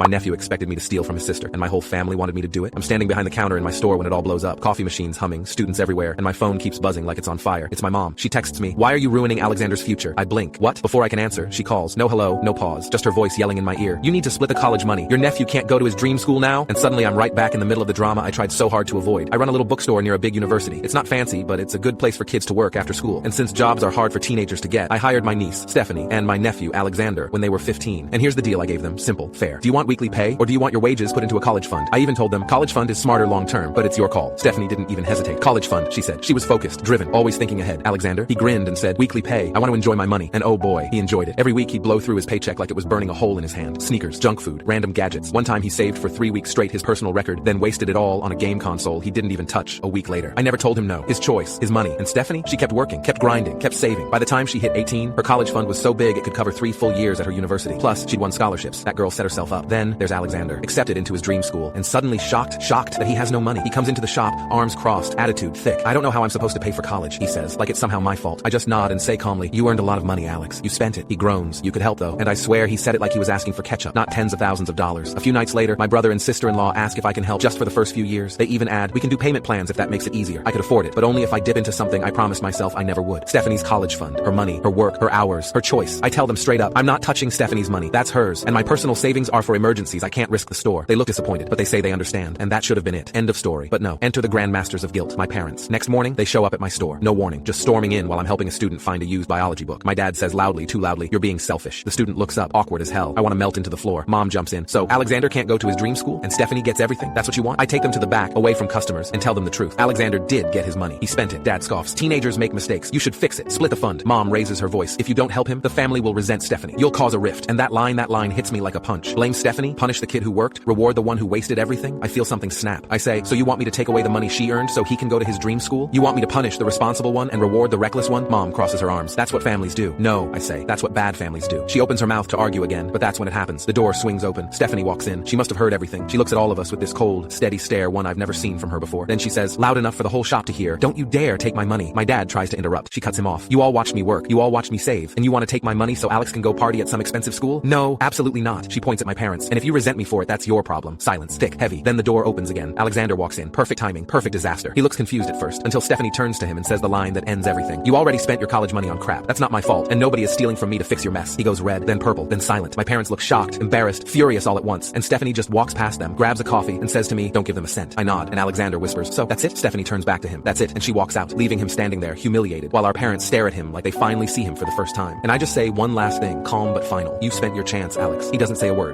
My nephew expected me to steal from his sister, and my whole family wanted me to do it. I'm standing behind the counter in my store when it all blows up. Coffee machines humming, students everywhere, and my phone keeps buzzing like it's on fire. It's my mom. She texts me, "Why are you ruining Alexander's future?" I blink. What? Before I can answer, she calls. No hello, no pause, just her voice yelling in my ear. "You need to split the college money. Your nephew can't go to his dream school now?" And suddenly I'm right back in the middle of the drama I tried so hard to avoid. I run a little bookstore near a big university. It's not fancy, but it's a good place for kids to work after school. And since jobs are hard for teenagers to get, I hired my niece, Stephanie, and my nephew, Alexander, when they were 15. And here's the deal I gave them. Simple, fair. Do you want weekly pay, or do you want your wages put into a college fund? I even told them, college fund is smarter long term, but it's your call. Stephanie didn't even hesitate. College fund, she said. She was focused, driven, always thinking ahead. Alexander, he grinned and said, weekly pay. I want to enjoy my money. And oh boy, he enjoyed it. Every week he'd blow through his paycheck like it was burning a hole in his hand. Sneakers, junk food, random gadgets. One time he saved for 3 weeks straight his personal record, then wasted it all on a game console he didn't even touch a week later. I never told him no. His choice, his money. And Stephanie, she kept working, kept grinding, kept saving. By the time she hit 18, her college fund was so big it could cover 3 full years at her university. Plus, she'd won scholarships. That girl set herself up. Then there's Alexander, accepted into his dream school, and suddenly shocked that he has no money. He comes into the shop, arms crossed, attitude thick. "I don't know how I'm supposed to pay for college," he says, like it's somehow my fault. I just nod and say calmly, "You earned a lot of money, Alex. You spent it." He groans. "You could help though." And I swear he said it like he was asking for ketchup, not tens of thousands of dollars. A few nights later, my brother and sister-in-law ask if I can help just for the first few years. They even add, "We can do payment plans if that makes it easier." I could afford it, but only if I dip into something I promised myself I never would. Stephanie's college fund, her money, her work, her hours, her choice. I tell them straight up, I'm not touching Stephanie's money. That's hers. And my personal savings are for emergencies. I can't risk the store. They look disappointed, but they say they understand. And that should have been it. End of story. But no. Enter the grandmasters of guilt, my parents. Next morning, they show up at my store. No warning. Just storming in while I'm helping a student find a used biology book. My dad says loudly, too loudly, "You're being selfish." The student looks up, awkward as hell. I want to melt into the floor. Mom jumps in. "So, Alexander can't go to his dream school, and Stephanie gets everything? That's what you want?" I take them to the back, away from customers, and tell them the truth. Alexander did get his money. He spent it. Dad scoffs. "Teenagers make mistakes. You should fix it. Split the fund." Mom raises her voice. "If you don't help him, the family will resent Stephanie. You'll cause a rift." And that line hits me like a punch. Blame Stephanie? Punish the kid who worked? Reward the one who wasted everything? I feel something snap. I say, "So you want me to take away the money she earned so he can go to his dream school? You want me to punish the responsible one and reward the reckless one?" Mom crosses her arms. "That's what families do." "No," I say. "That's what bad families do." She opens her mouth to argue again, but that's when it happens. The door swings open. Stephanie walks in. She must have heard everything. She looks at all of us with this cold, steady stare, one I've never seen from her before. Then she says, loud enough for the whole shop to hear, "Don't you dare take my money." My dad tries to interrupt. She cuts him off. "You all watched me work. You all watched me save. And you want to take my money so Alex can go party at some expensive school?" "No, absolutely not." She points at my parents. "And if you resent me for it, that's your problem." Silence. Thick, heavy. Then the door opens again. Alexander walks in. Perfect timing. Perfect disaster. He looks confused at first, until Stephanie turns to him and says the line that ends everything. "You already spent your college money on crap. That's not my fault. And nobody is stealing from me to fix your mess." He goes red, then purple, then silent. My parents look shocked, embarrassed, furious all at once. And Stephanie just walks past them, grabs a coffee, and says to me, "Don't give them a cent." I nod, and Alexander whispers, "So, that's it?" Stephanie turns back to him. "That's it." And she walks out, leaving him standing there, humiliated, while our parents stare at him like they finally see him for the first time. And I just say one last thing, calm but final. "You've spent your chance, Alex." He doesn't say a word.